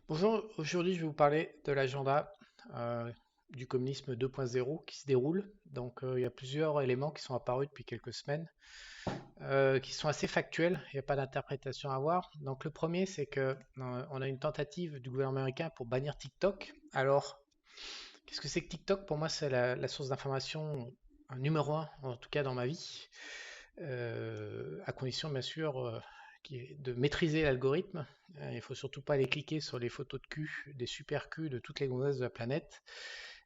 Bonjour, aujourd'hui je vais vous parler de l'agenda euh, du communisme 2.0 qui se déroule. Donc il y a plusieurs éléments qui sont apparus depuis quelques semaines, qui sont assez factuels, il n'y a pas d'interprétation à avoir. Donc le premier c'est que on a une tentative du gouvernement américain pour bannir TikTok. Alors qu'est-ce que c'est que TikTok? Pour moi c'est la source d'information numéro un, en tout cas dans ma vie, à condition bien sûr de maîtriser l'algorithme. Il ne faut surtout pas aller cliquer sur les photos de cul, des super culs de toutes les gonzesses de la planète.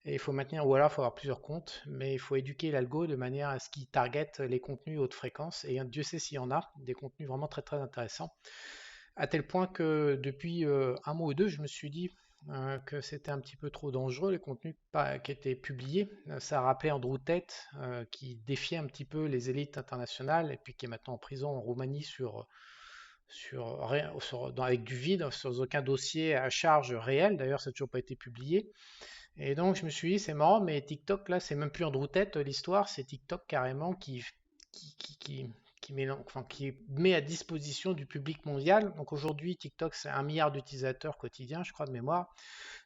Et il faut maintenir, ou alors il faut avoir plusieurs comptes, mais il faut éduquer l'algo de manière à ce qu'il target les contenus haute fréquence. Et Dieu sait s'il y en a, des contenus vraiment très très intéressants. À tel point que depuis un mois ou deux, je me suis dit que c'était un petit peu trop dangereux les contenus qui étaient publiés. Ça rappelait Andrew Tate qui défiait un petit peu les élites internationales et puis qui est maintenant en prison en Roumanie avec du vide, sans aucun dossier à charge réel. D'ailleurs, ça n'a toujours pas été publié. Et donc, je me suis dit, c'est marrant, mais TikTok, là, c'est même plus Andrew Tate l'histoire, c'est TikTok carrément qui, qui, qui, qui met à disposition du public mondial. Donc aujourd'hui, TikTok, c'est 1 milliard d'utilisateurs quotidiens, je crois, de mémoire.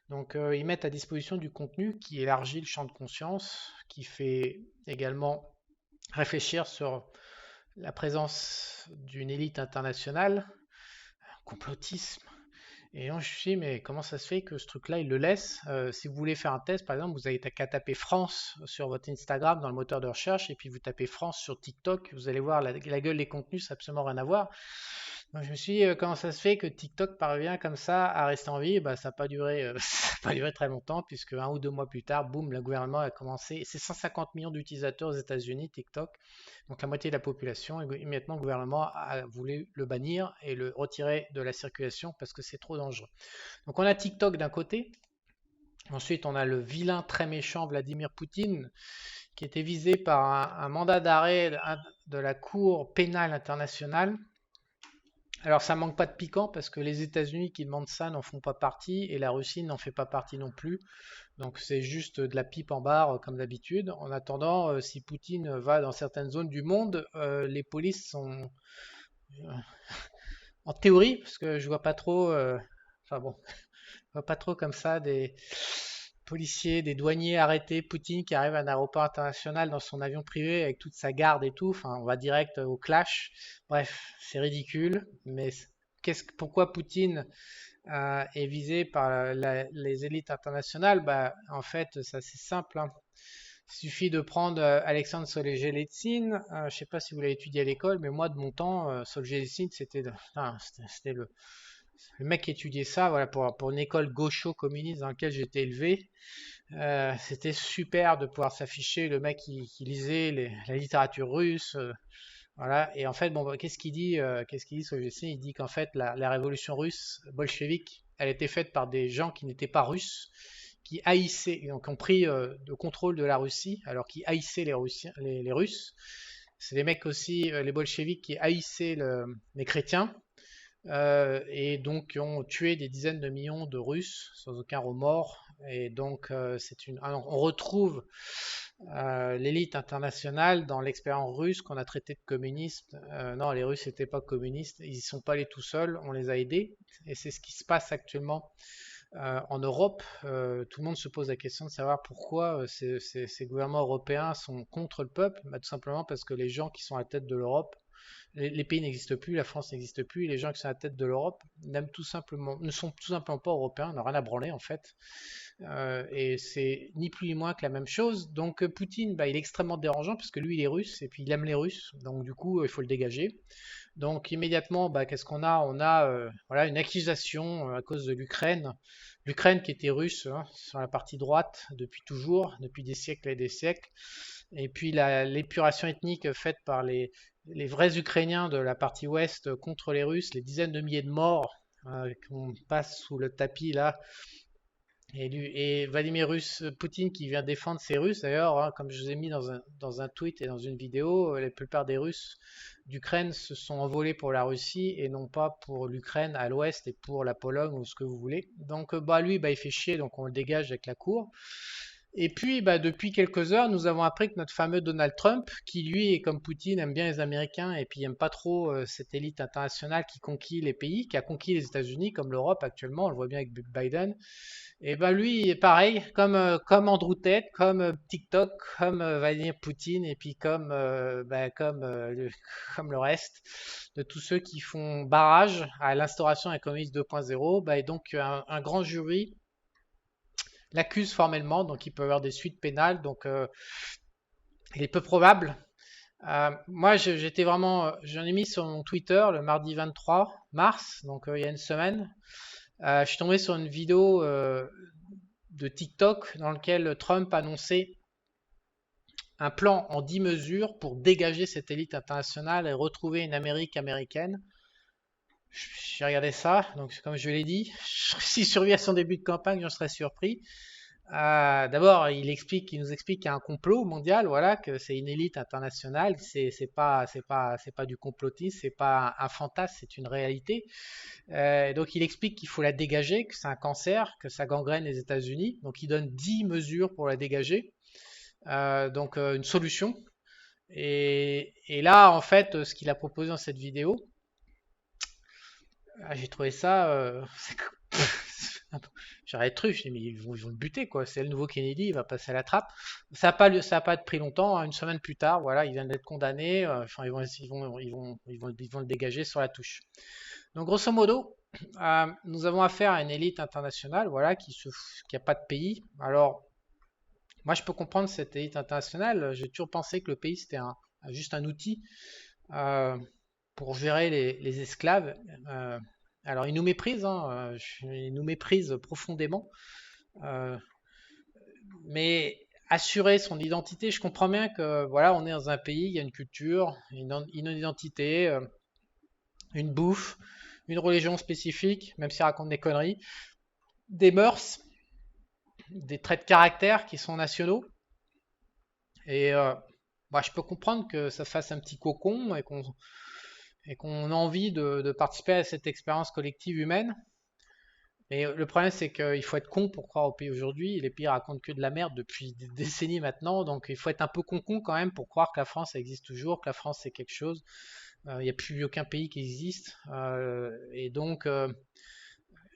Donc ils mettent à disposition du contenu qui élargit le champ de conscience, qui fait également réfléchir sur la présence d'une élite internationale, complotisme. Et donc je me suis dit, mais comment ça se fait que ce truc-là, il le laisse? Si vous voulez faire un test, par exemple, vous avez qu'à taper France sur votre Instagram dans le moteur de recherche, et puis vous tapez France sur TikTok, vous allez voir la gueule des contenus, ça n'a absolument rien à voir. Donc je me suis dit, comment ça se fait que TikTok parvient comme ça à rester en vie? Bah, ça n'a pas duré, ça a pas duré très longtemps, puisque 1 ou 2 mois plus tard, boum, le gouvernement a commencé. C'est 150 millions d'utilisateurs aux États-Unis, TikTok, donc la moitié de la population. Et immédiatement, le gouvernement a voulu le bannir et le retirer de la circulation parce que c'est trop dangereux. Donc on a TikTok d'un côté. Ensuite, on a le vilain très méchant Vladimir Poutine qui était visé par un mandat d'arrêt de la Cour pénale internationale. Alors ça manque pas de piquant parce que les États-Unis qui demandent ça n'en font pas partie et la Russie n'en fait pas partie non plus. Donc c'est juste de la pipe en barre comme d'habitude. En attendant, si Poutine va dans certaines zones du monde, les polices sont en théorie, parce que je vois pas trop, enfin bon, je vois pas trop comme ça des policiers, des douaniers arrêtés, Poutine qui arrive à un aéroport international dans son avion privé avec toute sa garde et tout. Enfin, on va direct au clash. Bref, c'est ridicule. Mais pourquoi Poutine est visé par les élites internationales? Bah, en fait, c'est assez simple, hein. Il suffit de prendre Alexandre Solzhenitsyn. Je ne sais pas si vous l'avez étudié à l'école, mais moi, de mon temps, Solzhenitsyn, c'était le mec qui étudiait ça, voilà, pour une école gaucho-communiste dans laquelle j'étais élevé. C'était super de pouvoir s'afficher le mec qui lisait la littérature russe. Voilà. Et en fait, bon, bah, qu'est-ce qu'il dit Solzhenitsyn? Il dit qu'en fait, la révolution russe bolchevique, elle était faite par des gens qui n'étaient pas russes, qui haïssaient, donc ont pris le contrôle de la Russie, alors qu'ils haïssaient les Russes. C'est des mecs aussi, les bolcheviks, qui haïssaient les chrétiens, et donc qui ont tué des dizaines de millions de Russes sans aucun remords. Et donc, alors, on retrouve l'élite internationale dans l'expérience russe qu'on a traité de communiste. Non, les Russes n'étaient pas communistes, ils n'y sont pas allés tout seuls, on les a aidés. Et c'est ce qui se passe actuellement en Europe. Tout le monde se pose la question de savoir pourquoi ces gouvernements européens sont contre le peuple. Bah, tout simplement parce que les gens qui sont à la tête de l'Europe, les pays n'existent plus, la France n'existe plus, et les gens qui sont à la tête de l'Europe ne sont tout simplement pas européens, n'ont rien à branler en fait. Et c'est ni plus ni moins que la même chose. Donc Poutine, bah, il est extrêmement dérangeant parce que lui il est russe et puis il aime les Russes, donc du coup il faut le dégager. Donc immédiatement, bah, qu'est-ce qu'on a? On a voilà, une accusation à cause de l'Ukraine. L'Ukraine qui était russe, hein, sur la partie droite depuis toujours, depuis des siècles et des siècles. Et puis l'épuration ethnique faite par les vrais Ukrainiens de la partie ouest contre les Russes, les dizaines de milliers de morts qu'on passe sous le tapis là. Et Vladimir Poutine qui vient défendre ses Russes, d'ailleurs, hein, comme je vous ai mis dans un tweet et dans une vidéo, la plupart des Russes d'Ukraine se sont envolés pour la Russie et non pas pour l'Ukraine à l'ouest et pour la Pologne ou ce que vous voulez. Donc bah, lui, bah, il fait chier, donc on le dégage avec la cour. Et puis, bah, depuis quelques heures, nous avons appris que notre fameux Donald Trump, qui lui, et comme Poutine, aime bien les Américains et puis aime pas trop cette élite internationale qui conquit les pays, qui a conquis les États-Unis comme l'Europe actuellement, on le voit bien avec Biden. Et ben lui, pareil, comme Andrew Tate, comme TikTok, comme Vladimir Poutine, et puis comme le reste de tous ceux qui font barrage à l'instauration d'un communisme 2.0, bah, et donc un grand jury l'accuse formellement, donc il peut y avoir des suites pénales, donc il est peu probable. Moi, j'étais vraiment, j'en ai mis sur mon Twitter le mardi 23 mars, donc il y a une semaine. Je suis tombé sur une vidéo de TikTok dans lequel Trump annonçait un plan en 10 mesures pour dégager cette élite internationale et retrouver une Amérique américaine. J'ai regardé ça, donc comme je l'ai dit, s'il survit à son début de campagne, j'en serais surpris. D'abord, il nous explique qu'il y a un complot mondial, voilà, que c'est une élite internationale, c'est pas du complotisme, c'est pas un fantasme, c'est une réalité. Donc, il explique qu'il faut la dégager, que c'est un cancer, que ça gangrène les États-Unis. Donc, il donne 10 mesures pour la dégager. Donc, une solution. Et là, en fait, ce qu'il a proposé dans cette vidéo, j'ai trouvé ça. J'aurais truffe, je dis, mais ils vont le buter, quoi. C'est le nouveau Kennedy, il va passer à la trappe. Ça a pas pris longtemps, hein, une semaine plus tard, voilà, il vient d'être condamné. Enfin, ils vont le dégager sur la touche. Donc, grosso modo, nous avons affaire à une élite internationale, voilà, qui a pas de pays. Alors, moi, je peux comprendre cette élite internationale. J'ai toujours pensé que le pays, c'était juste un outil euh, pour gérer les esclaves. Euh, alors, ils nous méprisent, hein, ils nous méprisent profondément. Euh, mais assurer son identité, je comprends bien que voilà, on est dans un pays, il y a une culture, une identité, une bouffe, une religion spécifique, même s'ils racontent des conneries, des mœurs, des traits de caractère qui sont nationaux. Et moi, je peux comprendre que ça fasse un petit cocon et qu'on a envie de participer à cette expérience collective humaine. Mais le problème, c'est qu'il faut être con pour croire au pays aujourd'hui. Les pays racontent que de la merde depuis des décennies maintenant. Donc il faut être un peu con quand même pour croire que la France existe toujours, que la France c'est quelque chose. Il n'y a plus aucun pays qui existe. Et donc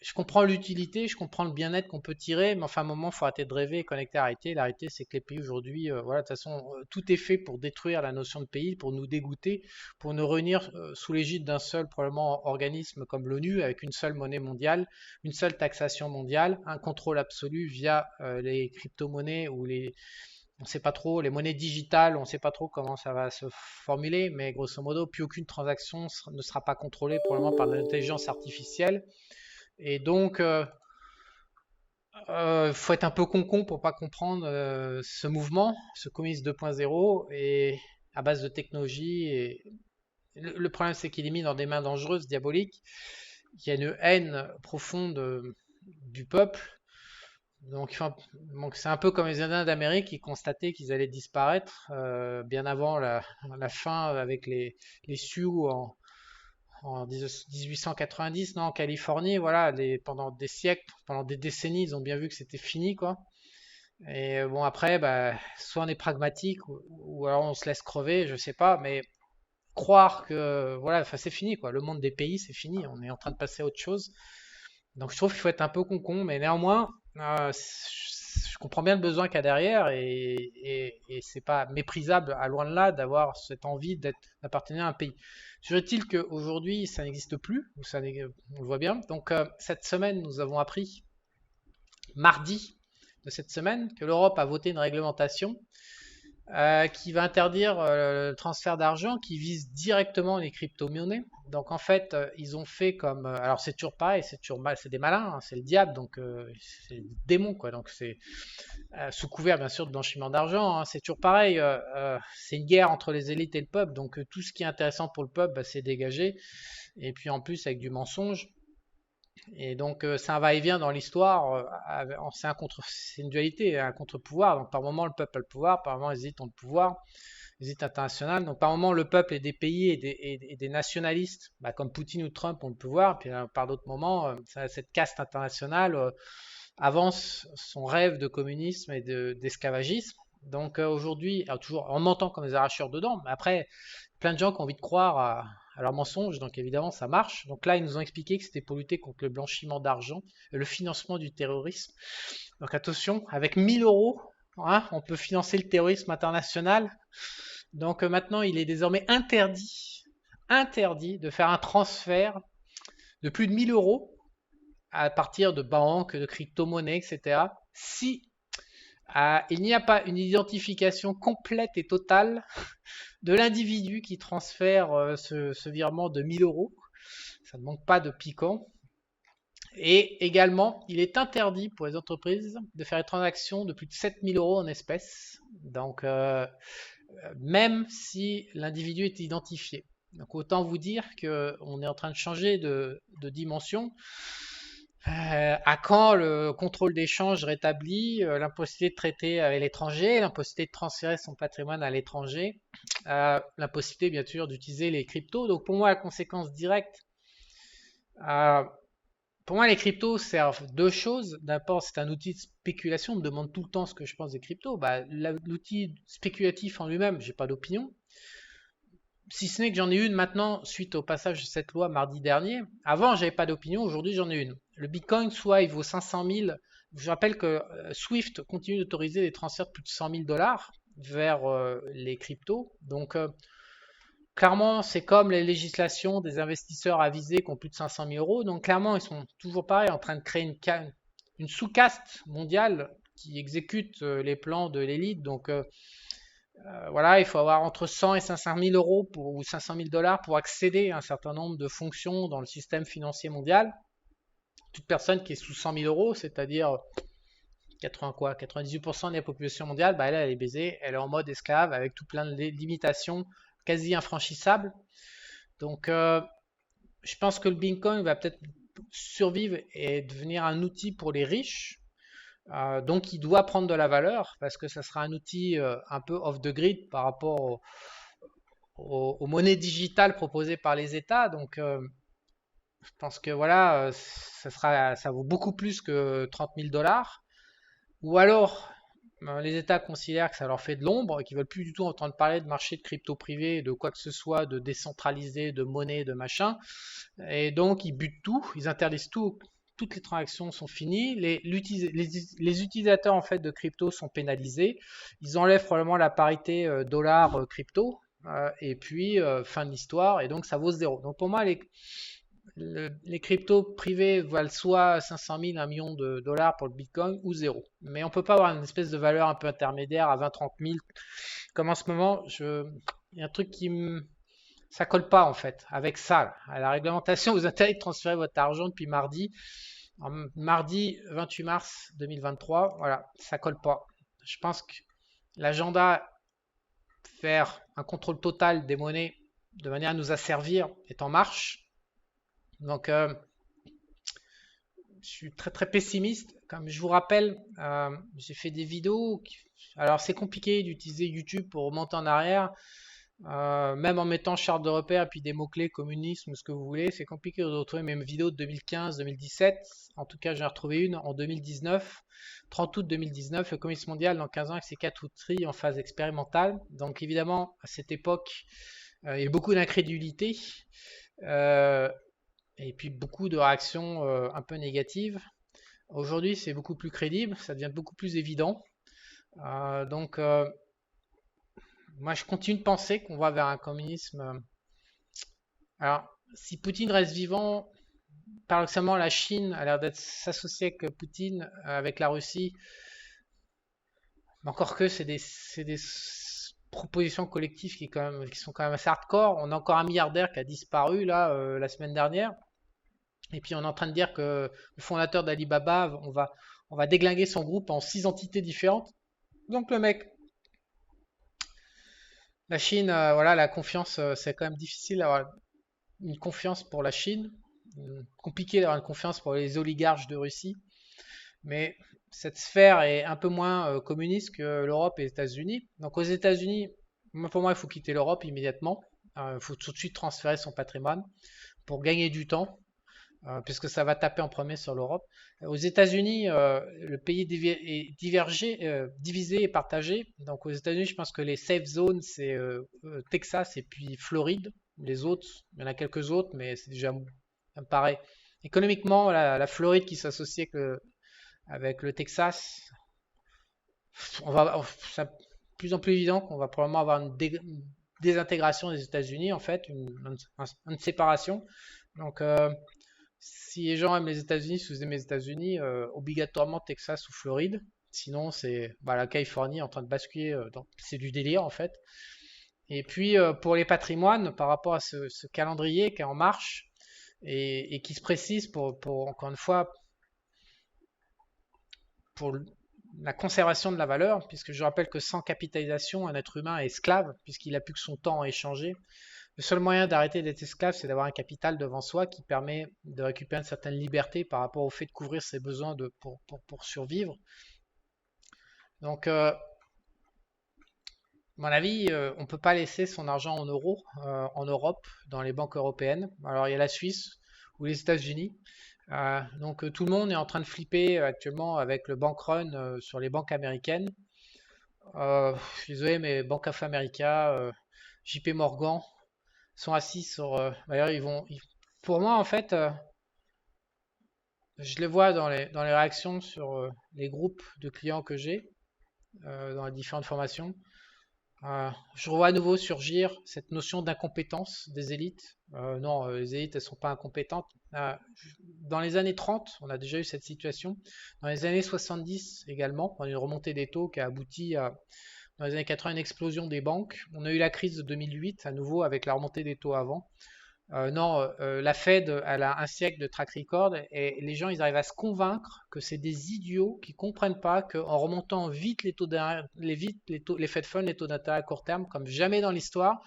je comprends l'utilité, je comprends le bien-être qu'on peut tirer, mais enfin, à un moment, il faut arrêter de rêver et connecter à la réalité. La réalité, c'est que les pays aujourd'hui, voilà, de toute façon, tout est fait pour détruire la notion de pays, pour nous dégoûter, pour nous réunir sous l'égide d'un seul, probablement, organisme comme l'ONU, avec une seule monnaie mondiale, une seule taxation mondiale, un contrôle absolu via les crypto-monnaies ou on ne sait pas trop, les monnaies digitales, on ne sait pas trop comment ça va se formuler, mais grosso modo, plus aucune transaction ne sera pas contrôlée probablement par l'intelligence artificielle. Et donc, faut être un peu con pour pas comprendre ce mouvement, ce communisme 2.0, et à base de technologie. Et le problème, c'est qu'il est mis dans des mains dangereuses, diaboliques. Il y a une haine profonde du peuple. Donc c'est un peu comme les Indiens d'Amérique qui constataient qu'ils allaient disparaître bien avant la fin avec les Sioux en 1890, non, en Californie, voilà, pendant des siècles, pendant des décennies, ils ont bien vu que c'était fini, quoi. Et bon, après, bah, soit on est pragmatique, ou alors on se laisse crever, je sais pas, mais croire que, voilà, enfin, c'est fini, quoi. Le monde des pays, c'est fini, on est en train de passer à autre chose. Donc je trouve qu'il faut être un peu con, mais néanmoins, je comprends bien le besoin qu'il y a derrière, et c'est pas méprisable, à loin de là, d'avoir cette envie d'appartenir à un pays. Serait-il qu'aujourd'hui, ça n'existe plus, on le voit bien. Donc cette semaine, nous avons appris, mardi de cette semaine, que l'Europe a voté une réglementation qui va interdire le transfert d'argent qui vise directement les crypto-monnaies. Donc en fait, ils ont fait comme, alors c'est toujours pareil, c'est toujours mal, c'est des malins, hein, c'est le diable, donc c'est des démons quoi. Donc c'est sous couvert bien sûr de blanchiment d'argent, hein, c'est toujours pareil. C'est une guerre entre les élites et le peuple, donc tout ce qui est intéressant pour le peuple, bah, c'est dégagé. Et puis en plus avec du mensonge. Et donc c'est un va-et-vient dans l'histoire, c'est une dualité, un contre-pouvoir. Donc par moment le peuple a le pouvoir, par moment les élites ont le pouvoir, les élites internationales. Donc par moment le peuple et des pays et des nationalistes, bah, comme Poutine ou Trump ont le pouvoir. Puis par d'autres moments, cette caste internationale avance son rêve de communisme et d'esclavagisme. Donc aujourd'hui, toujours, on m'entend comme des arracheurs dedans, mais après, plein de gens qui ont envie de croire à leurs mensonges, donc évidemment ça marche. Donc là, ils nous ont expliqué que c'était pour lutter contre le blanchiment d'argent et le financement du terrorisme. Donc attention, avec 1000 euros, hein, on peut financer le terrorisme international. Donc maintenant, il est désormais interdit de faire un transfert de plus de 1000 euros à partir de banques, de crypto-monnaies, etc. Si il n'y a pas une identification complète et totale de l'individu qui transfère ce virement de 1000 euros. Ça ne manque pas de piquant. Et également, il est interdit pour les entreprises de faire des transactions de plus de 7000 euros en espèces. Donc, même si l'individu est identifié. Donc, autant vous dire qu'on est en train de changer de dimension. À quand le contrôle d'échange rétabli, l'impossibilité de traiter avec l'étranger, l'impossibilité de transférer son patrimoine à l'étranger, l'impossibilité bien sûr d'utiliser les cryptos. Donc pour moi, la conséquence directe, pour moi les cryptos servent deux choses. D'abord, c'est un outil de spéculation. On me demande tout le temps ce que je pense des cryptos. L'outil spéculatif en lui-même, j'ai pas d'opinion. Si ce n'est que j'en ai une maintenant suite au passage de cette loi mardi dernier. Avant, j'avais pas d'opinion, aujourd'hui j'en ai une. Le Bitcoin, soit il vaut 500 000. Je rappelle que Swift continue d'autoriser des transferts de plus de 100 000 dollars vers les cryptos. Donc, clairement, c'est comme les législations des investisseurs avisés qui ont plus de 500 000 euros. Donc, clairement, ils sont toujours pareil en train de créer une sous-caste mondiale qui exécute les plans de l'élite. Donc, voilà, il faut avoir entre 100 et 500 000 euros ou 500 000 dollars pour accéder à un certain nombre de fonctions dans le système financier mondial. Toute personne qui est sous 100 000 euros, c'est-à-dire 98% de la population mondiale, elle est baisée, elle est en mode esclave avec tout plein de limitations quasi infranchissables. Donc, je pense que le Bitcoin va peut-être survivre et devenir un outil pour les riches. Donc il doit prendre de la valeur parce que ça sera un outil un peu off the grid par rapport aux monnaies digitales proposées par les États. Donc je pense que voilà, ça vaut beaucoup plus que 30 000 dollars. Ou alors les États considèrent que ça leur fait de l'ombre et qu'ils veulent plus du tout entendre parler de marché de crypto privé, de quoi que ce soit, de décentralisé, de monnaie, de machin. Et donc ils butent tout, ils interdisent tout. Toutes les transactions sont finies, les utilisateurs en fait de crypto sont pénalisés, ils enlèvent probablement la parité dollar crypto et puis fin de l'histoire et donc ça vaut zéro. Donc pour moi les cryptos privés valent soit 500 000, 1 million de dollars pour le Bitcoin ou zéro. Mais on peut pas avoir une espèce de valeur un peu intermédiaire à 20-30 000 comme en ce moment. Il y a un truc ça colle pas en fait avec ça. À la réglementation, vous interdit de transférer votre argent depuis mardi. Mardi 28 mars 2023, voilà, ça colle pas. Je pense que l'agenda faire un contrôle total des monnaies de manière à nous asservir est en marche. Donc je suis très très pessimiste. Comme je vous rappelle, j'ai fait des vidéos. Alors c'est compliqué d'utiliser YouTube pour remonter en arrière. Même en mettant charte de repère et puis des mots-clés, communisme, ce que vous voulez, c'est compliqué de retrouver mes vidéos de 2015-2017. En tout cas, j'en ai retrouvé une en 2019, 30 août 2019, le communisme mondial dans 15 ans avec ses 4 outils en phase expérimentale. Donc évidemment, à cette époque, il y a eu beaucoup d'incrédulité et puis beaucoup de réactions un peu négatives. Aujourd'hui, c'est beaucoup plus crédible, ça devient beaucoup plus évident. Donc moi, je continue de penser qu'on va vers un communisme. Alors, si Poutine reste vivant, paradoxalement, la Chine a l'air d'être s'associer avec Poutine, avec la Russie. Mais encore que c'est des propositions collectives qui sont quand même assez hardcore. On a encore un milliardaire qui a disparu là la semaine dernière. Et puis on est en train de dire que le fondateur d'Alibaba, on va déglinguer son groupe en 6 entités différentes. Donc le mec. La Chine, voilà, la confiance, c'est quand même difficile d'avoir une confiance pour la Chine. Compliqué d'avoir une confiance pour les oligarches de Russie. Mais cette sphère est un peu moins communiste que l'Europe et les États-Unis. Donc aux États-Unis, pour moi, il faut quitter l'Europe immédiatement. Il faut tout de suite transférer son patrimoine pour gagner du temps. puisque ça va taper en premier sur l'Europe. Aux États-Unis, le pays est divisé et partagé. Donc aux États-Unis, je pense que les safe zones, c'est Texas et puis Floride. Les autres, il y en a quelques autres, mais c'est déjà, ça me paraît. Économiquement, la Floride qui s'associe avec le Texas, c'est de plus en plus évident qu'on va probablement avoir une désintégration des États-Unis, en fait, une séparation. Donc, si les gens aiment les États-Unis, si vous aimez les États-Unis, obligatoirement Texas ou Floride. Sinon, c'est la Californie en train de basculer. C'est du délire en fait. Et puis pour les patrimoines, par rapport à ce calendrier qui est en marche et qui se précise encore une fois pour la conservation de la valeur, puisque je rappelle que sans capitalisation, un être humain est esclave puisqu'il n'a plus que son temps à échanger. Le seul moyen d'arrêter d'être esclave, c'est d'avoir un capital devant soi qui permet de récupérer une certaine liberté par rapport au fait de couvrir ses besoins pour survivre. Donc, à mon avis, on ne peut pas laisser son argent en euros en Europe, dans les banques européennes. Alors, il y a la Suisse ou les États-Unis. Donc, tout le monde est en train de flipper actuellement avec le bank run sur les banques américaines. Je suis désolé, mais Bank of America, JP Morgan, sont assis sur. D'ailleurs, pour moi, en fait, je les vois dans les réactions sur les groupes de clients que j'ai, dans les différentes formations. Je revois à nouveau surgir cette notion d'incompétence des élites. Non, les élites, elles ne sont pas incompétentes. Dans les années 30, on a déjà eu cette situation. Dans les années 70 également, on a eu une remontée des taux qui a abouti dans les années 80 une explosion des banques. On a eu la crise de 2008 à nouveau avec la remontée des taux avant. Non, la Fed, elle a un siècle de track record et les gens, ils arrivent à se convaincre que c'est des idiots qui comprennent pas qu'en remontant vite les taux les Fed Funds, les taux d'intérêt à court terme, comme jamais dans l'histoire,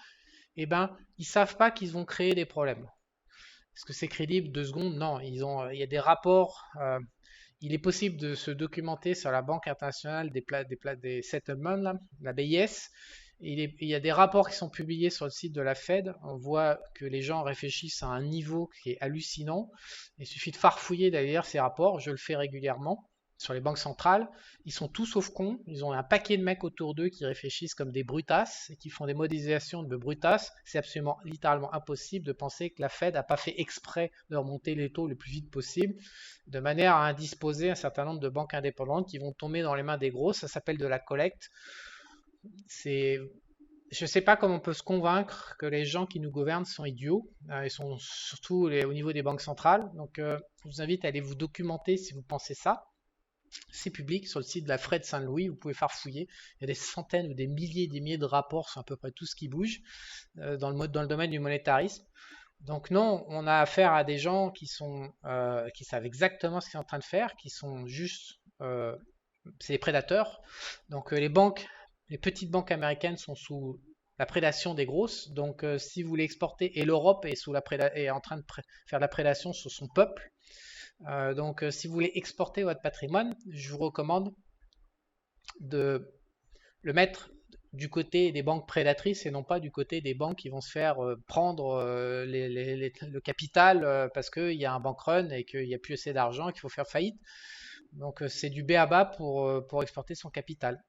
eh ben, ils savent pas qu'ils vont créer des problèmes. Est-ce que c'est crédible 2 secondes? Non, il y a des rapports. Il est possible de se documenter sur la Banque internationale des settlements, là, la BIS. Il y a des rapports qui sont publiés sur le site de la Fed. On voit que les gens réfléchissent à un niveau qui est hallucinant. Il suffit de farfouiller d'ailleurs ces rapports. Je le fais régulièrement sur les banques centrales. Ils sont tous sauf cons. Ils ont un paquet de mecs autour d'eux qui réfléchissent comme des brutasses et qui font des modélisations de brutasses. C'est absolument littéralement impossible de penser que la Fed n'a pas fait exprès de remonter les taux le plus vite possible, de manière à indisposer un certain nombre de banques indépendantes qui vont tomber dans les mains des grosses. Ça s'appelle de la collecte. Je ne sais pas comment on peut se convaincre que les gens qui nous gouvernent sont idiots. Ils sont surtout au niveau des banques centrales. Donc, je vous invite à aller vous documenter si vous pensez ça. C'est public sur le site de la Fed Saint-Louis. Vous pouvez farfouiller. Il y a des centaines ou des milliers de rapports sur à peu près tout ce qui bouge dans le domaine du monétarisme. Donc non, on a affaire à des gens qui savent exactement ce qu'ils sont en train de faire, qui sont juste, c'est des prédateurs. Donc les petites banques américaines sont sous la prédation des grosses. Donc si vous voulez exporter, et l'Europe est en train de faire de la prédation sur son peuple. Donc si vous voulez exporter votre patrimoine, je vous recommande de le mettre du côté des banques prédatrices et non pas du côté des banques qui vont se faire prendre le capital parce qu'il y a un bank run et qu'il n'y a plus assez d'argent et qu'il faut faire faillite. Donc c'est du b.a.-ba pour exporter son capital.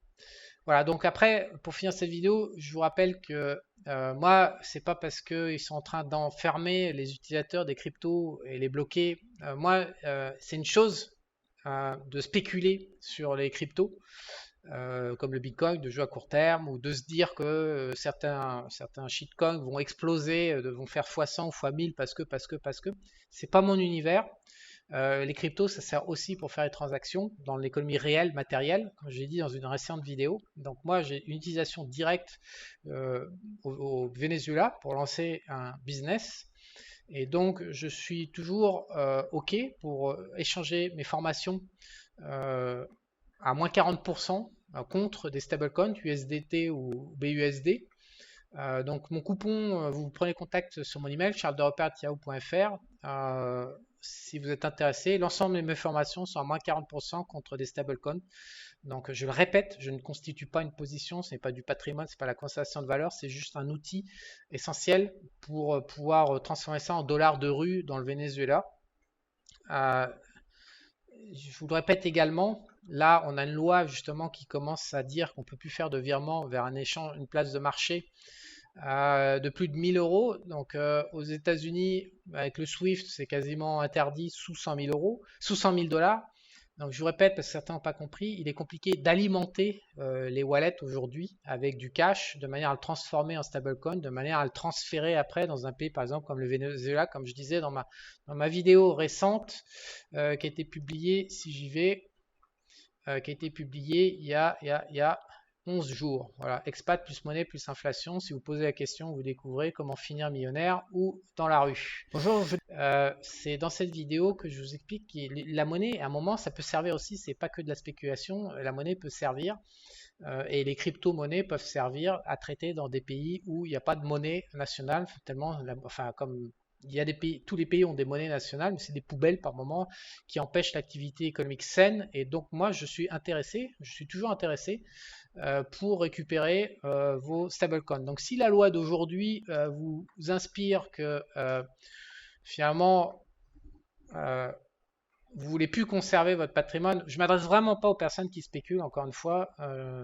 Voilà, donc après, pour finir cette vidéo, je vous rappelle que moi, c'est pas parce qu'ils sont en train d'enfermer les utilisateurs des cryptos et les bloquer. Moi, c'est une chose de spéculer sur les cryptos, comme le Bitcoin, de jouer à court terme, ou de se dire que certains shitcoins vont exploser, vont faire x100 ou x1000 parce que. C'est pas mon univers. Les cryptos, ça sert aussi pour faire des transactions dans l'économie réelle, matérielle, comme j'ai dit dans une récente vidéo. Donc moi, j'ai une utilisation directe au Venezuela pour lancer un business. Et donc, je suis toujours OK pour échanger mes formations à moins 40% contre des stablecoins, USDT ou BUSD. Donc mon coupon, vous prenez contact sur mon email charles.yahoo.fr si vous êtes intéressé. L'ensemble de mes formations sont à moins 40% contre des stablecoins. Donc je le répète, je ne constitue pas une position, ce n'est pas du patrimoine, ce n'est pas la conservation de valeur, c'est juste un outil essentiel pour pouvoir transformer ça en dollars de rue dans le Venezuela. je vous le répète également, là, on a une loi justement qui commence à dire qu'on ne peut plus faire de virement vers un échange, une place de marché de plus de 1000 euros. Donc, aux États-Unis, avec le SWIFT, c'est quasiment interdit sous 100 000 euros, sous 100 000 dollars. Donc, je vous répète, parce que certains n'ont pas compris, il est compliqué d'alimenter les wallets aujourd'hui avec du cash de manière à le transformer en stablecoin, de manière à le transférer après dans un pays, par exemple, comme le Venezuela, comme je disais dans ma vidéo récente qui a été publiée, si j'y vais, qui a été publiée il y a 11 jours. Voilà, expat plus monnaie plus inflation. Si vous posez la question, vous découvrez comment finir millionnaire ou dans la rue. Bonjour, c'est dans cette vidéo que je vous explique que la monnaie, à un moment, ça peut servir aussi. C'est pas que de la spéculation. La monnaie peut servir et les crypto-monnaies peuvent servir à traiter dans des pays où il n'y a pas de monnaie nationale, tellement, enfin, comme il y a des pays, tous les pays ont des monnaies nationales, mais c'est des poubelles par moment qui empêchent l'activité économique saine. Et donc moi, je suis toujours intéressé pour récupérer vos stablecoins. Donc si la loi d'aujourd'hui vous inspire que finalement vous voulez plus conserver votre patrimoine, je m'adresse vraiment pas aux personnes qui spéculent, encore une fois,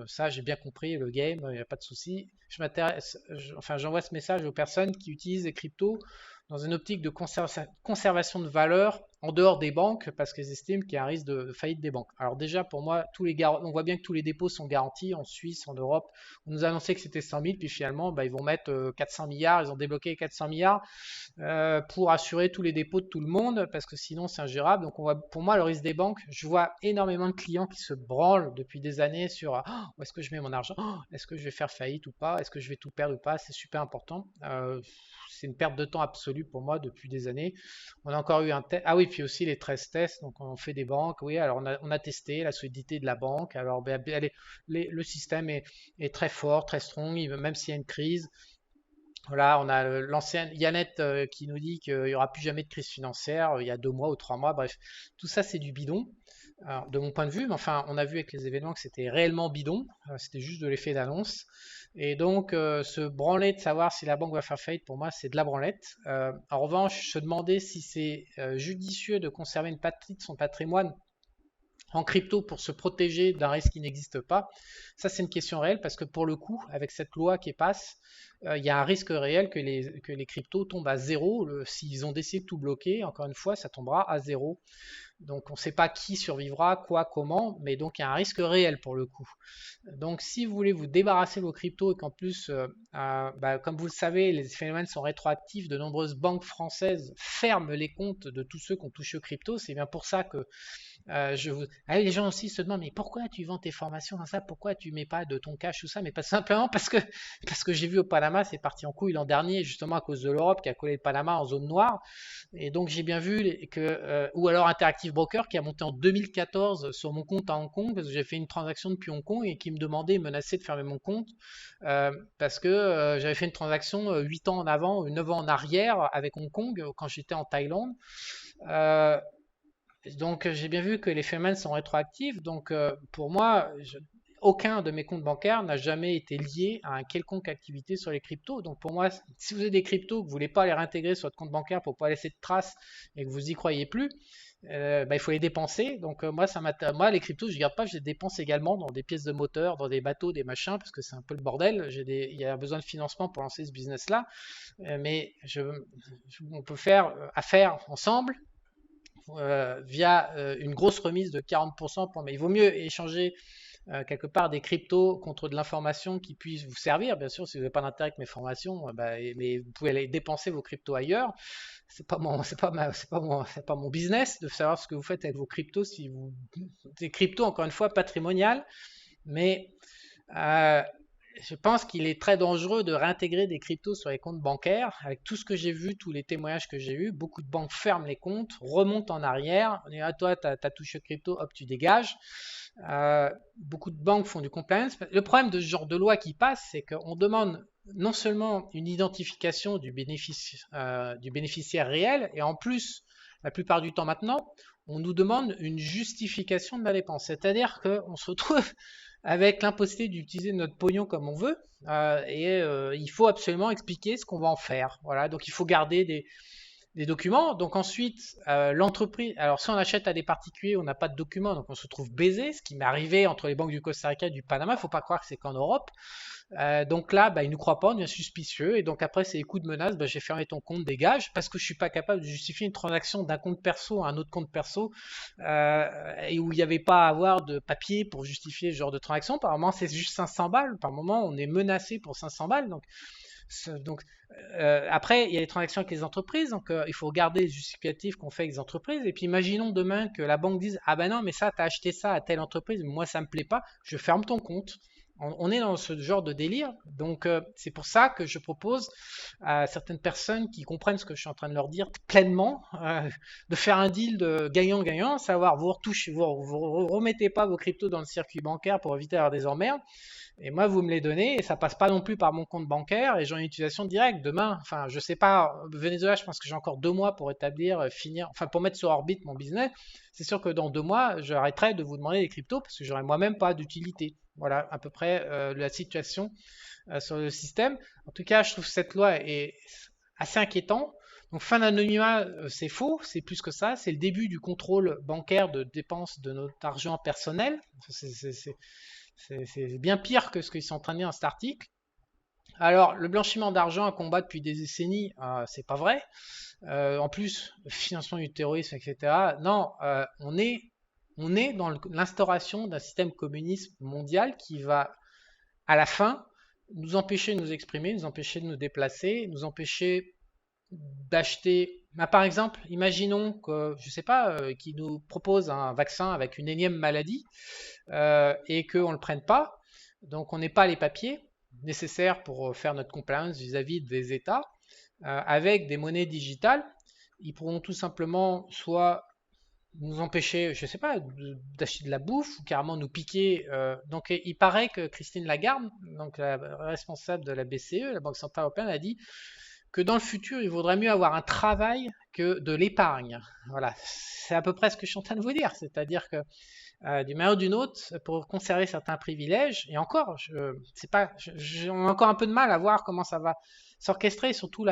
ça j'ai bien compris le game, il n'y a pas de souci. J'envoie ce message aux personnes qui utilisent les cryptos dans une optique de conservation de valeur en dehors des banques parce qu'ils estiment qu'il y a un risque de faillite des banques. Alors déjà pour moi, on voit bien que tous les dépôts sont garantis en Suisse, en Europe. On nous a annoncé que c'était 100 000, puis finalement ils vont mettre 400 milliards, ils ont débloqué 400 milliards pour assurer tous les dépôts de tout le monde parce que sinon c'est ingérable. Donc pour moi le risque des banques, je vois énormément de clients qui se branlent depuis des années sur où est-ce que je mets mon argent, est-ce que je vais faire faillite ou pas, est-ce que je vais tout perdre ou pas, c'est super important. C'est une perte de temps absolue pour moi depuis des années. On a encore eu un test. Ah oui, puis aussi les 13 tests. Donc on fait des banques. Oui, alors on a testé la solidité de la banque. Alors le système est très fort, très strong, même s'il y a une crise. Voilà, on a l'ancienne Yannette qui nous dit qu'il n'y aura plus jamais de crise financière il y a 2 mois ou 3 mois. Bref, tout ça c'est du bidon. Alors, de mon point de vue, mais enfin, on a vu avec les événements que c'était réellement bidon, c'était juste de l'effet d'annonce. Et donc, se branler de savoir si la banque va faire faillite, pour moi, c'est de la branlette. En revanche, se demander si c'est judicieux de conserver une partie de son patrimoine en crypto pour se protéger d'un risque qui n'existe pas, ça c'est une question réelle parce que pour le coup, avec cette loi qui passe, il y a un risque réel que les cryptos tombent à zéro. S'ils ont décidé de tout bloquer, encore une fois, ça tombera à zéro. Donc on ne sait pas qui survivra, quoi, comment, mais donc il y a un risque réel pour le coup. Donc si vous voulez vous débarrasser de vos cryptos et qu'en plus, comme vous le savez, les phénomènes sont rétroactifs, de nombreuses banques françaises ferment les comptes de tous ceux qui ont touché aux cryptos. C'est bien pour ça que les gens aussi se demandent mais pourquoi tu vends tes formations dans ça, pourquoi tu mets pas de ton cash ou ça, mais pas simplement parce que j'ai vu au Panama c'est parti en couille l'an dernier justement à cause de l'Europe qui a collé le Panama en zone noire et donc j'ai bien vu que ou alors Interactive Broker qui a monté en 2014 sur mon compte à Hong Kong parce que j'ai fait une transaction depuis Hong Kong et qui me demandait, menaçait de fermer mon compte parce que j'avais fait une transaction 8 ans en avant, 9 ans en arrière avec Hong Kong quand j'étais en Thaïlande. Donc j'ai bien vu que les phénomènes sont rétroactifs. Donc pour moi, aucun de mes comptes bancaires n'a jamais été lié à une quelconque activité sur les cryptos. Donc pour moi, si vous avez des cryptos que vous voulez pas les réintégrer sur votre compte bancaire pour pas laisser de traces et que vous y croyez plus, il faut les dépenser. Donc moi les cryptos je ne garde pas, je les dépense également dans des pièces de moteur, dans des bateaux, des machins, parce que c'est un peu le bordel. Il y a besoin de financement pour lancer ce business-là, mais on peut faire affaire ensemble via une grosse remise de 40%. Mais il vaut mieux échanger quelque part des cryptos contre de l'information qui puisse vous servir. Bien sûr, si vous n'avez pas d'intérêt avec mes formations, mais vous pouvez aller dépenser vos cryptos ailleurs. C'est pas mon business de savoir ce que vous faites avec vos cryptos. Des cryptos, encore une fois, patrimoniales, mais je pense qu'il est très dangereux de réintégrer des cryptos sur les comptes bancaires. Avec tout ce que j'ai vu, tous les témoignages que j'ai eus, beaucoup de banques ferment les comptes, remontent en arrière. On dit à toi, tu as touché crypto, hop, tu dégages. Beaucoup de banques font du compliance. Le problème de ce genre de loi qui passe, c'est qu'on demande non seulement une identification du bénéficiaire réel, et en plus, la plupart du temps maintenant, on nous demande une justification de la dépense. C'est-à-dire qu'on se retrouve avec l'impossibilité d'utiliser notre pognon comme on veut, et il faut absolument expliquer ce qu'on va en faire. Voilà, donc il faut garder des documents. Donc ensuite, l'entreprise, alors si on achète à des particuliers, on n'a pas de documents, donc on se trouve baisé, ce qui m'est arrivé entre les banques du Costa Rica et du Panama. Il ne faut pas croire que c'est qu'en Europe. Donc là, bah, ils ne nous croient pas, on devient suspicieux. Et donc après, c'est les coups de menace, bah, j'ai fermé ton compte, dégage, parce que je suis pas capable de justifier une transaction d'un compte perso à un autre compte perso, et où il n'y avait pas à avoir de papier pour justifier ce genre de transaction. Par moment, c'est juste 500 balles. Par moment, on est menacé pour 500 balles. Donc, après, il y a les transactions avec les entreprises, donc il faut regarder les justificatifs qu'on fait avec les entreprises. Et puis imaginons demain que la banque dise: ah ben non, mais ça, tu as acheté ça à telle entreprise, mais moi ça me plaît pas, je ferme ton compte. On est dans ce genre de délire, donc c'est pour ça que je propose à certaines personnes qui comprennent ce que je suis en train de leur dire pleinement, de faire un deal de gagnant-gagnant, à savoir vous retouchez, vous remettez pas vos cryptos dans le circuit bancaire pour éviter d'avoir des emmerdes, et moi, vous me les donnez et ça passe pas non plus par mon compte bancaire et j'en ai une utilisation directe demain. Enfin, je sais pas, Venezuela, je pense que j'ai encore 2 mois pour établir, finir, enfin pour mettre sur orbite mon business. C'est sûr que dans 2 mois, j'arrêterai de vous demander des cryptos parce que j'aurai moi-même pas d'utilité. Voilà à peu près la situation sur le système. En tout cas, je trouve que cette loi est assez inquiétante. Donc fin d'anonymat, c'est faux, c'est plus que ça, c'est le début du contrôle bancaire de dépenses de notre argent personnel. C'est bien pire que ce qu'ils sont en train de dire dans cet article. Alors, le blanchiment d'argent à combat depuis des décennies, c'est pas vrai. En plus, le financement du terrorisme, etc. Non, on est dans l'instauration d'un système communiste mondial qui va, à la fin, nous empêcher de nous exprimer, nous empêcher de nous déplacer, nous empêcher d'acheter. Bah, par exemple, imaginons que, je sais pas, qu'ils nous proposent un vaccin avec une énième maladie et qu'on ne le prenne pas. Donc on n'est pas les papiers nécessaires pour faire notre compliance vis-à-vis des États. Avec des monnaies digitales, ils pourront tout simplement soit nous empêcher, je ne sais pas, d'acheter de la bouffe ou carrément nous piquer. Donc il paraît que Christine Lagarde, donc la responsable de la BCE, la Banque Centrale Européenne, a dit que dans le futur, il vaudrait mieux avoir un travail que de l'épargne. Voilà, c'est à peu près ce que je suis en train de vous dire. C'est-à-dire que d'une manière ou d'une autre, pour conserver certains privilèges, et encore, c'est pas, on a encore un peu de mal à voir comment ça va s'orchestrer, surtout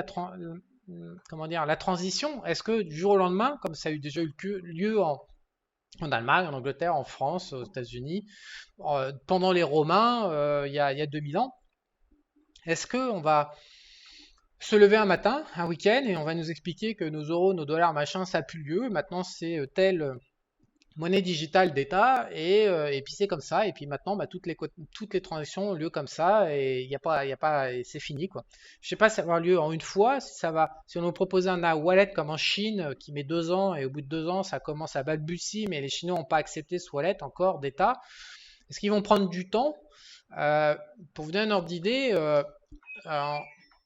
comment dire, la transition. Est-ce que du jour au lendemain, comme ça a eu déjà eu lieu en Allemagne, en Angleterre, en France, aux États-Unis, pendant les Romains, il y a 2000 ans, est-ce qu'on va se lever un matin, un week-end, et on va nous expliquer que nos euros, nos dollars, machin, ça n'a plus lieu, maintenant c'est tel monnaie digitale d'État et puis c'est comme ça et puis maintenant bah, toutes les transactions ont lieu comme ça et il y a pas et c'est fini quoi. Je sais pas si ça va avoir lieu en une fois, si on nous propose un wallet comme en Chine qui met 2 ans et au bout de 2 ans ça commence à balbutier mais les Chinois n'ont pas accepté ce wallet encore d'État. Est-ce qu'ils vont prendre du temps? Pour vous donner un ordre d'idée, en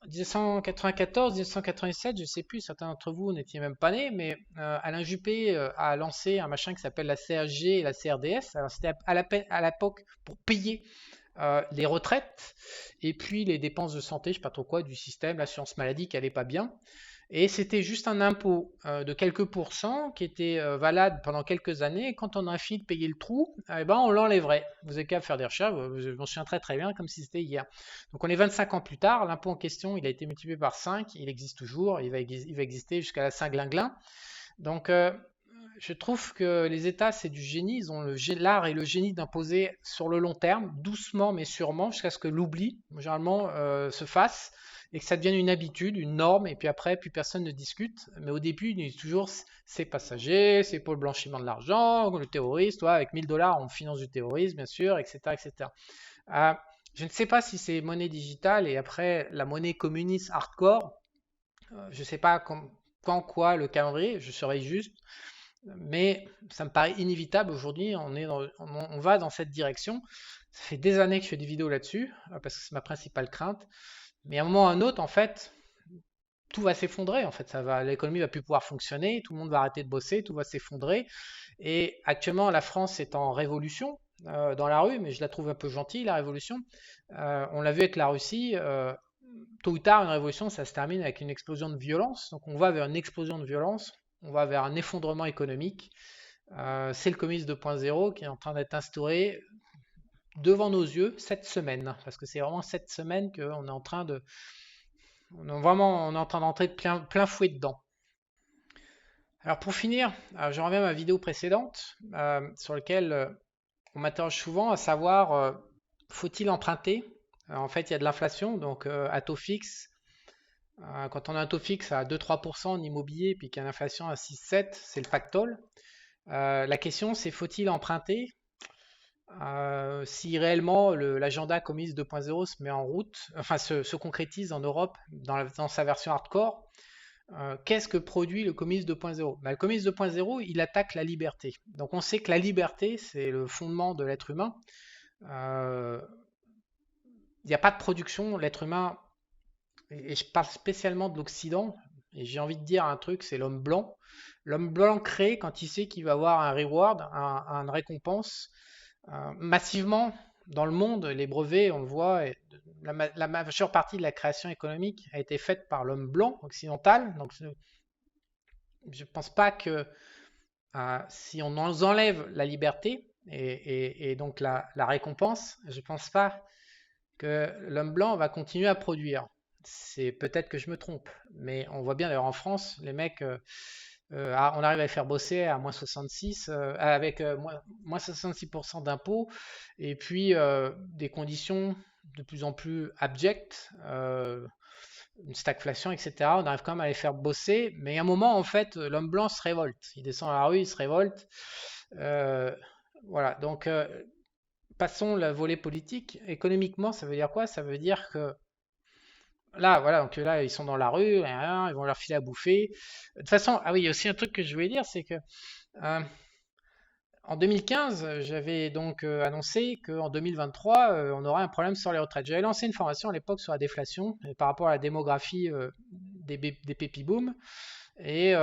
1994, 1997, je ne sais plus, certains d'entre vous n'étiez même pas nés, mais Alain Juppé a lancé un machin qui s'appelle la CSG et la CRDS. Alors c'était à l'époque pour payer les retraites et puis les dépenses de santé, je ne sais pas trop quoi, du système, l'assurance maladie qui allait pas bien. Et c'était juste un impôt de quelques pourcents qui était valable pendant quelques années. Et quand on a fini de payer le trou, eh ben on l'enlèverait. Vous avez qu'à faire des recherches, je m'en souviens très très bien, comme si c'était hier. Donc on est 25 ans plus tard, l'impôt en question, il a été multiplié par 5, il existe toujours, il va exister jusqu'à la Saint-Glinglin. Donc je trouve que les États, c'est du génie, ils ont l'art et le génie d'imposer sur le long terme, doucement mais sûrement, jusqu'à ce que l'oubli, généralement, se fasse et que ça devienne une habitude, une norme, et puis après, plus personne ne discute. Mais au début, ils disent toujours c'est passager, c'est pour le blanchiment de l'argent, le terroriste, toi, avec 1000 dollars, on finance du terrorisme, bien sûr, etc. etc. Euh, je ne sais pas si c'est monnaie digitale et après la monnaie communiste hardcore, je ne sais pas quand, quoi, le calendrier, je serai juste, mais ça me paraît inévitable aujourd'hui, on va dans cette direction. Ça fait des années que je fais des vidéos là-dessus, parce que c'est ma principale crainte. Mais à un moment ou à un autre, en fait, tout va s'effondrer. En fait, l'économie va plus pouvoir fonctionner, tout le monde va arrêter de bosser, tout va s'effondrer. Et actuellement, la France est en révolution dans la rue, mais je la trouve un peu gentille, la révolution. On l'a vu avec la Russie. Tôt ou tard, une révolution, ça se termine avec une explosion de violence. Donc on va vers une explosion de violence, on va vers un effondrement économique. C'est le communisme 2.0 qui est en train d'être instauré devant nos yeux cette semaine, parce que c'est vraiment cette semaine qu'on est en train de, on est en train d'entrer de plein fouet dedans. Alors pour finir, je reviens à ma vidéo précédente sur laquelle on m'interroge souvent à savoir faut-il emprunter? En fait, il y a de l'inflation, donc à taux fixe. Quand on a un taux fixe à 2-3% en immobilier, puis qu'il y a une inflation à 6-7, c'est le pactole. La question, c'est faut-il emprunter si réellement l'agenda Comics 2.0 se met en route, enfin se concrétise en Europe dans sa version hardcore. Qu'est-ce que produit le Comics 2.0? Le Comics 2.0, il attaque la liberté. Donc on sait que la liberté, c'est le fondement de l'être humain. Euh, Il n'y a pas de production, l'être humain, et je parle spécialement de l'Occident, et j'ai envie de dire un truc, c'est l'homme blanc. L'homme blanc crée quand il sait qu'il va avoir un reward, une récompense. Massivement, dans le monde, les brevets, on le voit, la majeure partie de la création économique a été faite par l'homme blanc occidental. Donc je ne pense pas que si on nous enlève la liberté et donc la récompense, je ne pense pas que l'homme blanc va continuer à produire. C'est peut-être que je me trompe, mais on voit bien d'ailleurs en France, les mecs, on arrive à les faire bosser à moins 66, avec moins 66% d'impôts, et puis des conditions de plus en plus abjectes, une stagflation, etc. On arrive quand même à les faire bosser, mais à un moment, en fait, l'homme blanc se révolte. Il descend à la rue, il se révolte. Euh, voilà, donc passons le volet politique. Économiquement, ça veut dire quoi? Ça veut dire que là, voilà, donc là, ils sont dans la rue, ils vont leur filer à bouffer. De toute façon, ah oui, il y a aussi un truc que je voulais dire, c'est que euh, en 2015, j'avais donc annoncé qu'en 2023, on aurait un problème sur les retraites. J'avais lancé une formation à l'époque sur la déflation par rapport à la démographie des baby boom. Et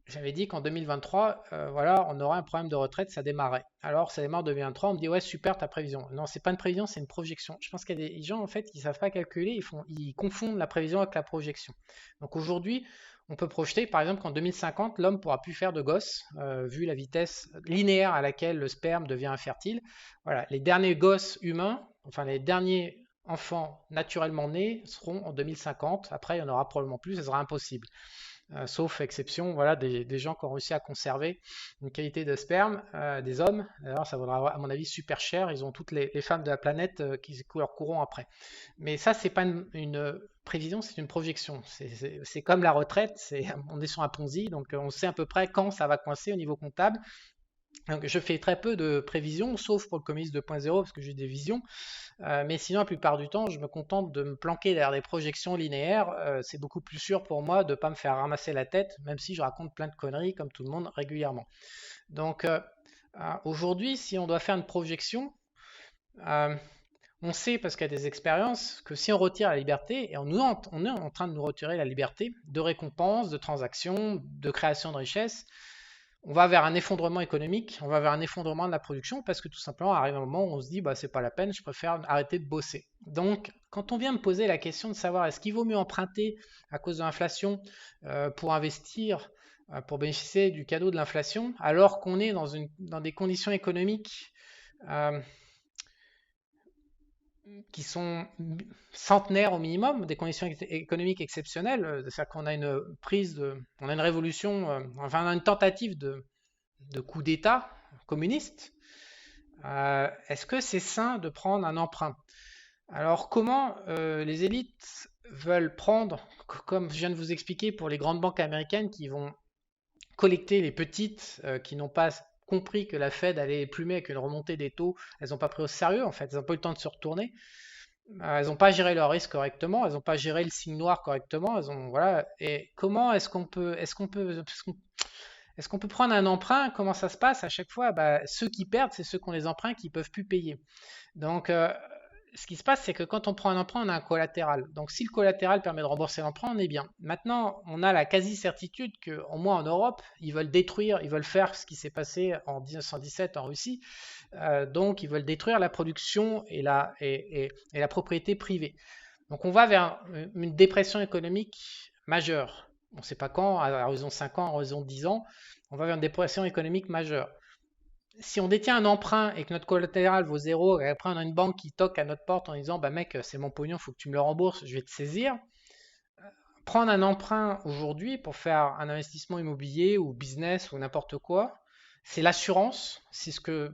j'avais dit qu'en 2023, voilà, on aurait un problème de retraite, ça démarrait. Alors, ça démarre en 2023, on me dit, ouais, super ta prévision. Non, c'est pas une prévision, c'est une projection. Je pense qu'il y a des gens, en fait, qui savent pas calculer, ils confondent la prévision avec la projection. Donc aujourd'hui, on peut projeter, par exemple, qu'en 2050, l'homme pourra plus faire de gosses, vu la vitesse linéaire à laquelle le sperme devient infertile. Voilà, les derniers gosses humains, enfin les derniers enfants naturellement nés seront en 2050. Après, il y en aura probablement plus, ce sera impossible. Sauf exception, voilà, des gens qui ont réussi à conserver une qualité de sperme, des hommes. Alors ça vaudra à mon avis super cher. Ils ont toutes les femmes de la planète qui leur courront après. Mais ça, c'est pas une prévision, c'est une projection. C'est comme la retraite, on est sur un Ponzi, donc on sait à peu près quand ça va coincer au niveau comptable. Donc, je fais très peu de prévisions, sauf pour le Comics 2.0 parce que j'ai des visions. Mais sinon, la plupart du temps, je me contente de me planquer derrière des projections linéaires. C'est beaucoup plus sûr pour moi de ne pas me faire ramasser la tête, même si je raconte plein de conneries comme tout le monde régulièrement. Donc aujourd'hui, si on doit faire une projection, euh, on sait, parce qu'il y a des expériences, que si on retire la liberté, et on est en train de nous retirer la liberté de récompense, de transactions, de création de richesses, on va vers un effondrement économique, on va vers un effondrement de la production parce que tout simplement arrive un moment où on se dit bah c'est pas la peine, je préfère arrêter de bosser. Donc quand on vient me poser la question de savoir est-ce qu'il vaut mieux emprunter à cause de l'inflation pour investir, pour bénéficier du cadeau de l'inflation, alors qu'on est dans des conditions économiques euh, qui sont centenaires au minimum, des conditions économiques exceptionnelles, c'est-à-dire qu'on a on a une révolution, enfin on a une tentative de coup d'État communiste, est-ce que c'est sain de prendre un emprunt? Alors comment les élites veulent prendre, comme je viens de vous expliquer pour les grandes banques américaines qui vont collecter les petites qui n'ont pas compris que la Fed allait plumer avec une remontée des taux, elles n'ont pas pris au sérieux en fait, elles n'ont pas eu le temps de se retourner, elles n'ont pas géré leur risque correctement, elles n'ont pas géré le signe noir correctement, voilà. Et comment est-ce qu'on peut prendre un emprunt? Comment ça se passe à chaque fois? Bah, ceux qui perdent, c'est ceux qui ont les emprunts qui ne peuvent plus payer. Donc, ce qui se passe, c'est que quand on prend un emprunt, on a un collatéral. Donc, si le collatéral permet de rembourser l'emprunt, on est bien. Maintenant, on a la quasi-certitude qu'au moins en Europe, ils veulent détruire, ils veulent faire ce qui s'est passé en 1917 en Russie. Donc, ils veulent détruire la production et la propriété privée. Donc, on va vers une dépression économique majeure. On ne sait pas quand, à horizon 5 ans, à horizon 10 ans, on va vers une dépression économique majeure. Si on détient un emprunt et que notre collatéral vaut zéro, et après on a une banque qui toque à notre porte en disant bah mec, c'est mon pognon, il faut que tu me le rembourses, je vais te saisir. prendre un emprunt aujourd'hui pour faire un investissement immobilier ou business ou n'importe quoi, c'est l'assurance. C'est ce que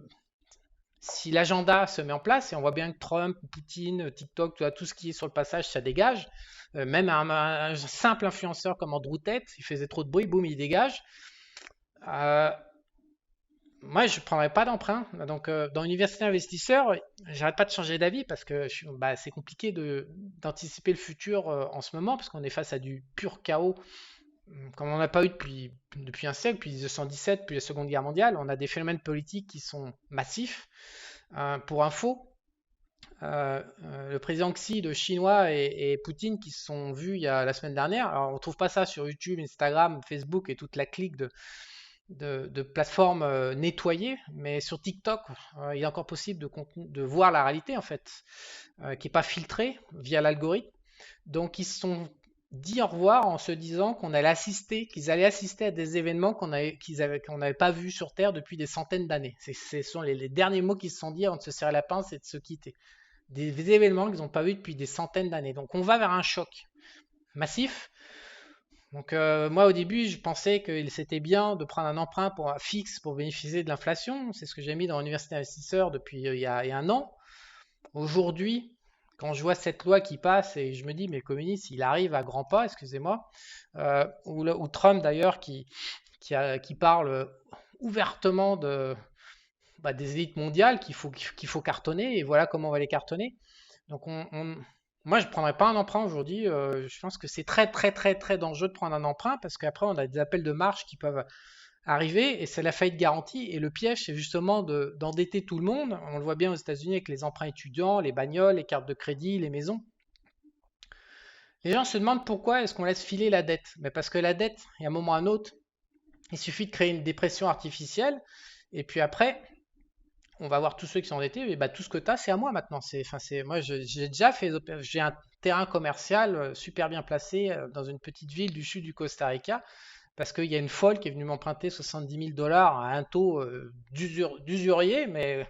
si l'agenda se met en place, et on voit bien que Trump, Poutine, TikTok, tout ce qui est sur le passage, ça dégage. Même un simple influenceur comme Andrew Tate, il faisait trop de bruit, boum, il dégage. Euh, Moi, je ne prendrais pas d'emprunt. Donc, dans l'université investisseur, j'arrête pas de changer d'avis parce que c'est compliqué d'anticiper le futur en ce moment parce qu'on est face à du pur chaos comme on n'a pas eu depuis un siècle, depuis 1917, depuis la Seconde Guerre mondiale. On a des phénomènes politiques qui sont massifs. Pour info, le président Xi de chinois et Poutine qui se sont vus la semaine dernière. Alors, on ne trouve pas ça sur YouTube, Instagram, Facebook et toute la clique de plateformes nettoyées, mais sur TikTok, il est encore possible de voir la réalité en fait, qui n'est pas filtrée via l'algorithme. Donc ils se sont dit au revoir en se disant qu'ils allaient assister à des événements qu'on n'avait pas vus sur Terre depuis des centaines d'années. Ce sont les derniers mots qu'ils se sont dit avant de se serrer la pince et de se quitter. Des événements qu'ils n'ont pas vus depuis des centaines d'années. Donc on va vers un choc massif. Donc moi au début je pensais qu'il c'était bien de prendre un emprunt fixe pour bénéficier de l'inflation. C'est ce que j'ai mis dans l'université investisseur depuis il y a un an. Aujourd'hui, quand je vois cette loi qui passe et je me dis mais le communiste il arrive à grands pas, excusez-moi, ou Trump d'ailleurs qui parle ouvertement des élites mondiales qu'il faut cartonner et voilà comment on va les cartonner. Donc moi, je ne prendrais pas un emprunt aujourd'hui. Je pense que c'est très, très, très, très dangereux de prendre un emprunt parce qu'après, on a des appels de marge qui peuvent arriver et c'est la faillite garantie. Et le piège, c'est justement d'endetter tout le monde. On le voit bien aux États-Unis avec les emprunts étudiants, les bagnoles, les cartes de crédit, les maisons. Les gens se demandent pourquoi est-ce qu'on laisse filer la dette. Mais parce que la dette, il y a un moment ou un autre, il suffit de créer une dépression artificielle et puis après, on va voir tous ceux qui sont endettés, et bah, tout ce que tu as, c'est à moi maintenant. Moi, j'ai déjà fait, j'ai un terrain commercial super bien placé dans une petite ville du sud du Costa Rica, parce qu'il y a une folle qui est venue m'emprunter 70 000 dollars à un taux d'usurier, mais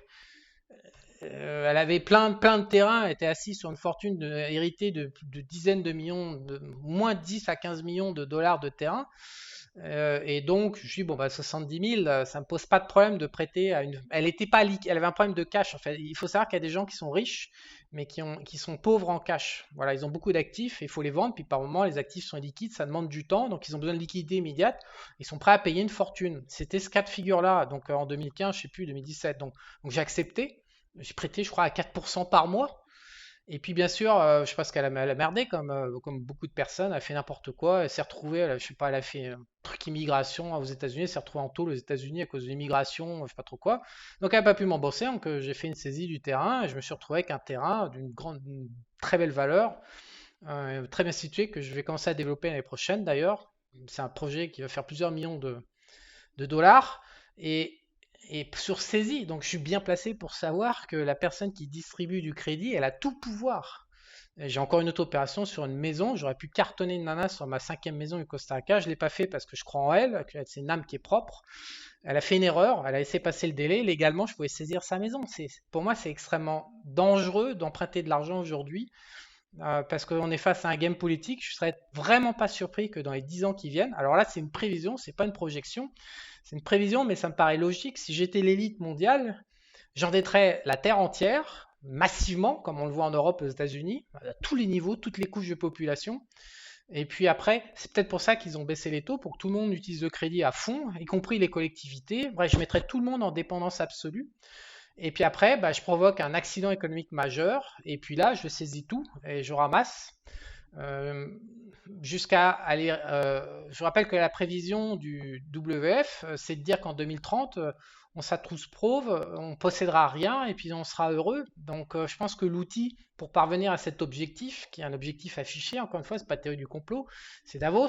elle avait plein de terrains, elle était assise sur une fortune héritée de dizaines de millions, de moins de 10 à 15 millions de dollars de terrain. Et donc, je dis, bon, bah, 70 000, ça me pose pas de problème de prêter à une. Elle était pas elle avait un problème de cash. En fait, il faut savoir qu'il y a des gens qui sont riches, mais qui sont pauvres en cash. Voilà, ils ont beaucoup d'actifs et il faut les vendre. Puis par moment, les actifs sont liquides, ça demande du temps. Donc, ils ont besoin de liquidité immédiate. Ils sont prêts à payer une fortune. C'était ce cas de figure-là. Donc, en 2015, je sais plus, 2017. Donc j'ai accepté. J'ai prêté, je crois, à 4% par mois. Et puis bien sûr, je pense qu'elle a merdé comme beaucoup de personnes, elle a fait n'importe quoi, elle s'est retrouvée, je sais pas, elle a fait un truc immigration aux États-Unis, elle s'est retrouvée en tôle aux États-Unis à cause de l'immigration, je sais pas trop quoi. Donc elle n'a pas pu m'embosser, donc j'ai fait une saisie du terrain et je me suis retrouvé avec un terrain d'une très belle valeur, très bien situé que je vais commencer à développer l'année prochaine d'ailleurs. C'est un projet qui va faire plusieurs millions de dollars. Et sur saisie, donc je suis bien placé pour savoir que la personne qui distribue du crédit, elle a tout pouvoir. J'ai encore une autre opération sur une maison. J'aurais pu cartonner une nana sur ma 5e maison du Costa Rica. Je ne l'ai pas fait parce que je crois en elle, que c'est une âme qui est propre. Elle a fait une erreur, elle a laissé passer le délai. Légalement, je pouvais saisir sa maison. Pour moi, c'est extrêmement dangereux d'emprunter de l'argent aujourd'hui parce qu'on est face à un game politique. Je ne serais vraiment pas surpris que dans les 10 ans qui viennent, alors là, c'est une prévision, c'est pas une projection, c'est une prévision, mais ça me paraît logique. Si j'étais l'élite mondiale, j'endetterais la terre entière, massivement, comme on le voit en Europe, aux États-Unis, à tous les niveaux, toutes les couches de population. Et puis après, c'est peut-être pour ça qu'ils ont baissé les taux, pour que tout le monde utilise le crédit à fond, y compris les collectivités. Bref, je mettrais tout le monde en dépendance absolue. Et puis après, bah, je provoque un accident économique majeur. Et puis là, je saisis tout et je ramasse. Euh, Jusqu'à aller. Je rappelle que la prévision du WF, c'est de dire qu'en 2030, on s'attrousse pauvre, on possédera rien et puis on sera heureux. Donc, je pense que l'outil pour parvenir à cet objectif, qui est un objectif affiché, encore une fois, c'est pas théorie du complot, c'est Davos.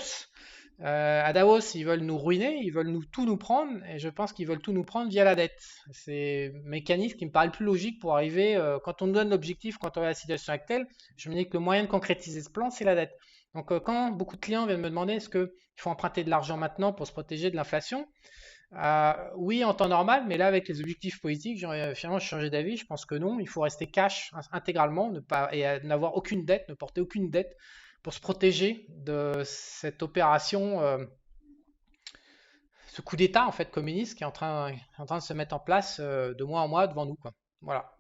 À Davos, ils veulent nous ruiner, ils veulent tout nous prendre, et je pense qu'ils veulent tout nous prendre via la dette. C'est un mécanisme qui me paraît le plus logique pour arriver, quand on nous donne l'objectif, quand on est à la situation actuelle, je me dis que le moyen de concrétiser ce plan, c'est la dette. Donc quand beaucoup de clients viennent me demander est-ce qu'il faut emprunter de l'argent maintenant pour se protéger de l'inflation, oui, en temps normal, mais là, avec les objectifs politiques, j'ai finalement changé d'avis. Je pense que non, il faut rester cash intégralement, ne pas, et n'avoir aucune dette, ne porter aucune dette pour se protéger de cette opération, ce coup d'État en fait communiste qui est en train de se mettre en place de mois en mois devant nous, quoi. Voilà.